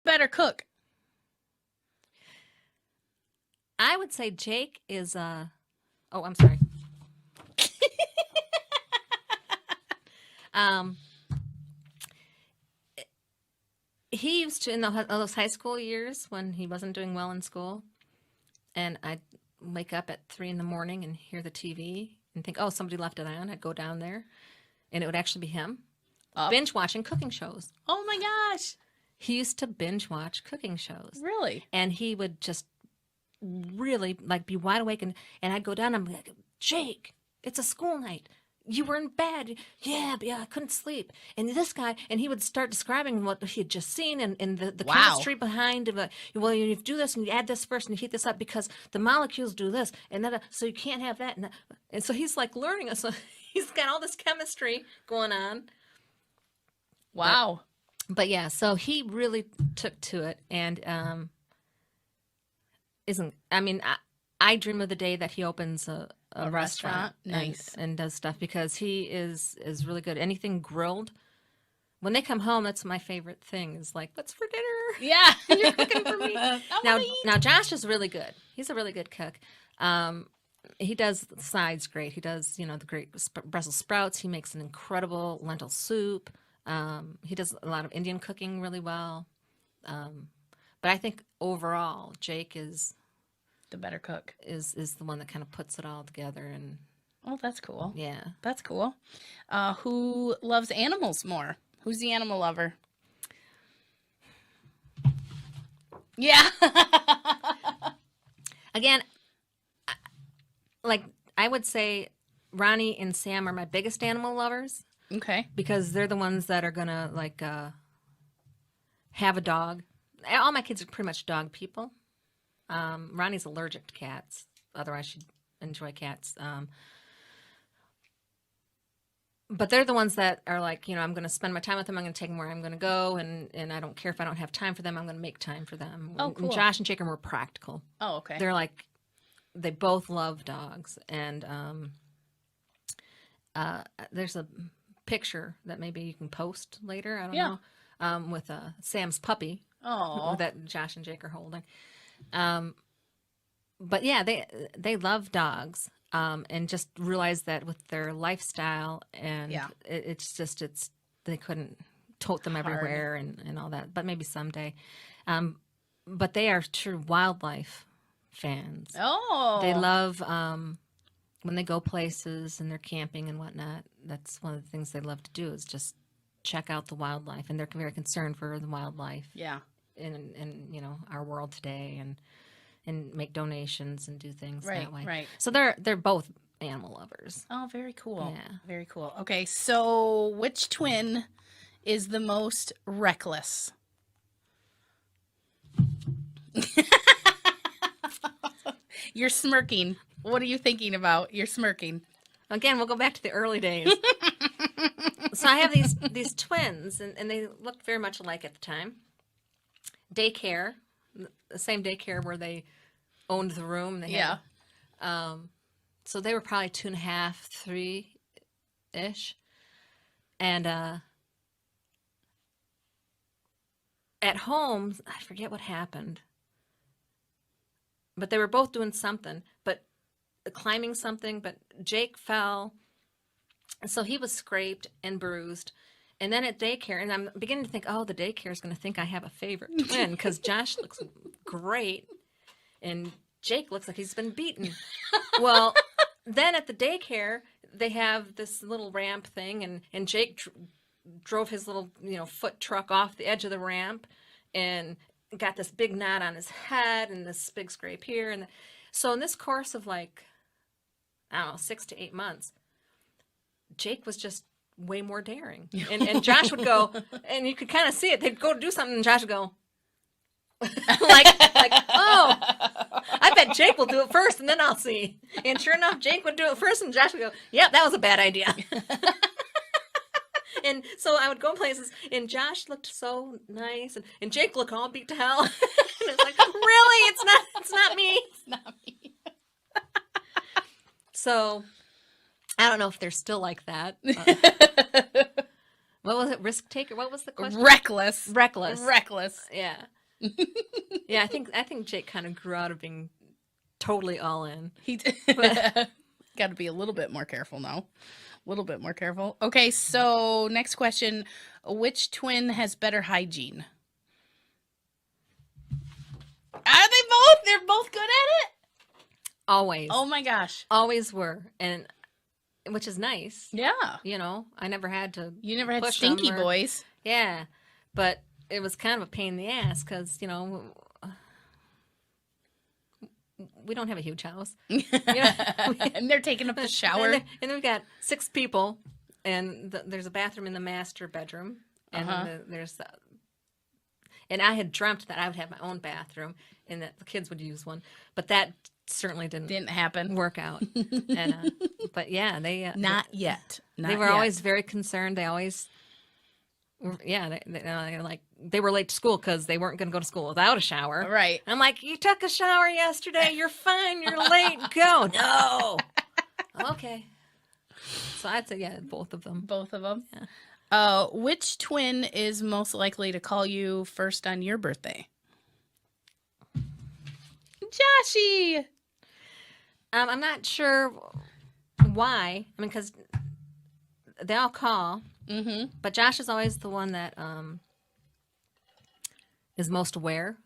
better cook? I would say Jake is oh, I'm sorry. um, he used to, in those high school years when he wasn't doing well in school, and I'd wake up at 3 a.m. and hear the TV and think, oh, somebody left it on. I'd go down there, and it would actually be him binge watching cooking shows. Oh my gosh. He used to binge watch cooking shows. Really? And he would just really like be wide awake, and I'd go down and I'm like, Jake, it's a school night. You were in bed. Yeah, but I couldn't sleep. And this guy, and he would start describing what he had just seen and the chemistry behind it. Well, you do this and you add this first and you heat this up because the molecules do this. And then, so you can't have that. And so he's like learning. So he's got all this chemistry going on. Wow. But yeah, so he really took to it. And I dream of the day that he opens a restaurant. Nice. And does stuff because he is really good. Anything grilled. When they come home, that's my favorite thing. Is like, what's for dinner? Yeah. You're cooking for me. Now Josh is really good. He's a really good cook. He does sides great. He does, the great Brussels sprouts. He makes an incredible lentil soup. He does a lot of Indian cooking really well. But I think overall, Jake is the better cook. Is the one that kind of puts it all together. And oh, that's cool. Yeah. That's cool. Who loves animals more? Who's the animal lover? Yeah. Again, I would say Ronnie and Sam are my biggest animal lovers. Okay. Because they're the ones that are gonna have a dog. All my kids are pretty much dog people. Ronnie's allergic to cats. Otherwise, she'd enjoy cats. But they're the ones that are like, I'm going to spend my time with them. I'm going to take them where I'm going to go. And I don't care if I don't have time for them. I'm going to make time for them. Oh, cool. And Josh and Jake are more practical. Oh, okay. They're like, they both love dogs. And there's a picture that maybe you can post later. I don't know. With Sam's puppy. Oh. That Josh and Jake are holding. But yeah, they love dogs, and just realize that with their lifestyle and they couldn't tote them everywhere and all that, but maybe someday. But they are true wildlife fans. Oh. They love, when they go places and they're camping and whatnot, that's one of the things they love to do is just check out the wildlife, and they're very concerned for the wildlife. Yeah. In our world today, and make donations and do things that way. Right. So they're both animal lovers. Oh, very cool. Yeah. Very cool. Okay, so which twin is the most reckless? You're smirking. What are you thinking about? You're smirking. Again, we'll go back to the early days. So I have these twins, and they looked very much alike at the time. Daycare, the same daycare where they owned the room. They had, so they were probably 2.5, 3-ish. And at home, I forget what happened. But they were both doing something, but climbing something. But Jake fell. So he was scraped and bruised. And then at daycare, and I'm beginning to think, oh, the daycare is going to think I have a favorite twin because Josh looks great and Jake looks like he's been beaten. Well, then at the daycare, they have this little ramp thing, and Jake drove his little foot truck off the edge of the ramp and got this big knot on his head and this big scrape here. And so in this course of 6 to 8 months, Jake was just way more daring. And Josh would go, and you could kind of see it. They'd go to do something, and Josh would go, like, oh, I bet Jake will do it first, and then I'll see. And sure enough, Jake would do it first, and Josh would go, yep, that was a bad idea. And so I would go places, and Josh looked so nice, and Jake looked all beat to hell. And it's like, really? It's not me. It's not me. So I don't know if they're still like that. What was it? Risk taker? What was the question? Reckless. Reckless. Reckless. Yeah. Yeah, I think Jake kind of grew out of being totally all in. He got to be a little bit more careful now. A little bit more careful. Okay, so next question. Which twin has better hygiene? Are they both? They're both good at it? Always. Oh my gosh. Always were. And which is nice. Yeah. You know, I never had to You never had push 'em stinky or- boys. Yeah. But it was kind of a pain in the ass because, you know, we don't have a huge house. And they're taking up the shower. And we've got 6 people, and there's a bathroom in the master bedroom, and then there's and I had dreamt that I would have my own bathroom and that the kids would use one, but that certainly didn't happen. work out. And but yeah, they Not yet. they were always very concerned. They always, yeah, they were late to school because they weren't going to go to school without a shower. Right. I'm like, you took a shower yesterday. You're fine. You're late. Go. No. Okay. So I'd say, yeah, both of them. Both of them. Yeah. Which twin is most likely to call you first on your birthday? Joshy. I'm not sure why. I mean, because they all call, but Josh is always the one that is most aware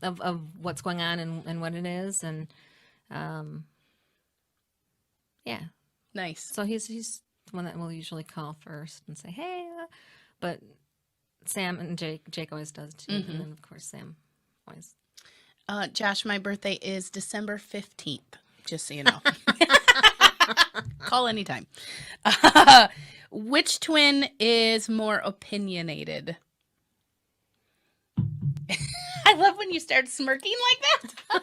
of what's going on and what it is, and yeah. Nice. So he's the one that will usually call first and say, hey, but Sam and Jake always does too, and then of course Sam always. Josh, my birthday is December 15th, just so you know. Call anytime. Which twin is more opinionated? I love when you start smirking like that.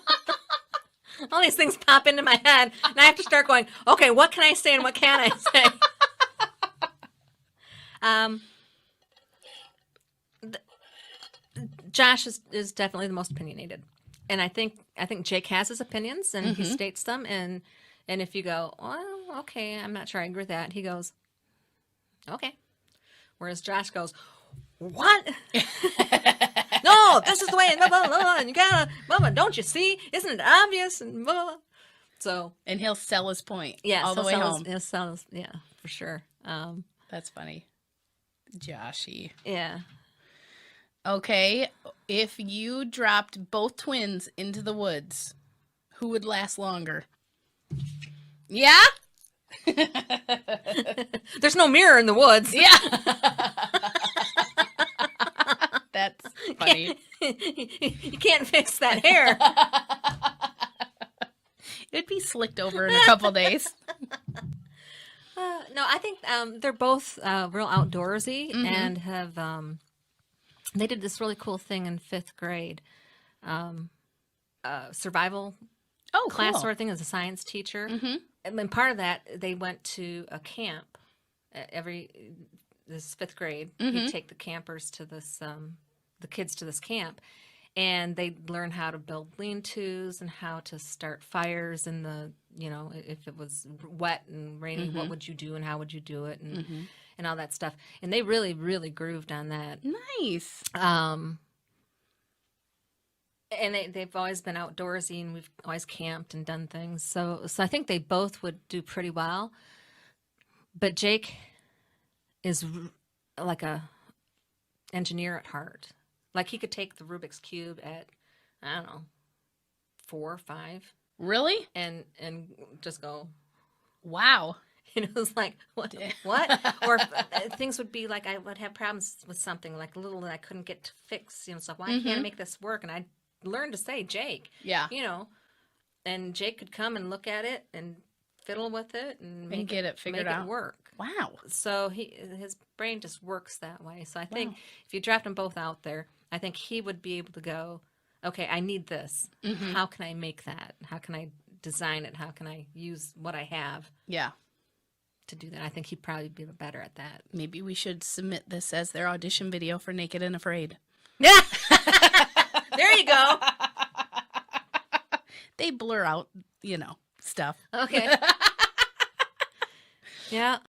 All these things pop into my head, and I have to start going, okay, what can I say and what can't I say? Josh is definitely the most opinionated, and I think Jake has his opinions and he states them, and if you go, well, okay, I'm not sure I agree with that, he goes, okay, whereas Josh goes, what? No, this is the way, blah, blah, blah, and you gotta, blah, blah, don't you see? Isn't it obvious? And blah, blah. So, and he'll sell his point yes, all the way home. He'll sell his, yeah, for sure. That's funny. Joshy. Yeah. Okay, if you dropped both twins into the woods, who would last longer? Yeah? There's no mirror in the woods. Yeah. That's funny. You can't fix that hair. It'd be slicked over in a couple days. No, I think they're both real outdoorsy and have. They did this really cool thing in 5th grade, survival class cool. sort of thing as a science teacher. And then part of that, they went to a camp. This 5th grade, he'd take the campers to this, the kids to this camp, and they'd learn how to build lean-tos and how to start fires in the, you know, if it was wet and rainy, what would you do and how would you do it, and all that stuff. And they really, really grooved on that. Nice. And they've always been outdoorsy, and we've always camped and done things. So I think they both would do pretty well. But Jake is like a engineer at heart. Like he could take the Rubik's Cube at, I don't know, 4 or 5. Really? And just go, wow. You know, it's like, what? Or things would be like, I would have problems with something, like little that I couldn't get to fix. You know, so why can't I make this work? And I'd learn to say, Jake. Yeah. You know, and Jake could come and look at it and fiddle with it and get it figured out. Make it work. Wow. So his brain just works that way. So I think if you dropped them both out there, I think he would be able to go, okay, I need this. How can I make that? How can I design it? How can I use what I have? Yeah. To do that. I think he'd probably be better at that. Maybe we should submit this as their audition video for Naked and Afraid. Yeah. There you go. They blur out, you know, stuff. Okay. Yeah.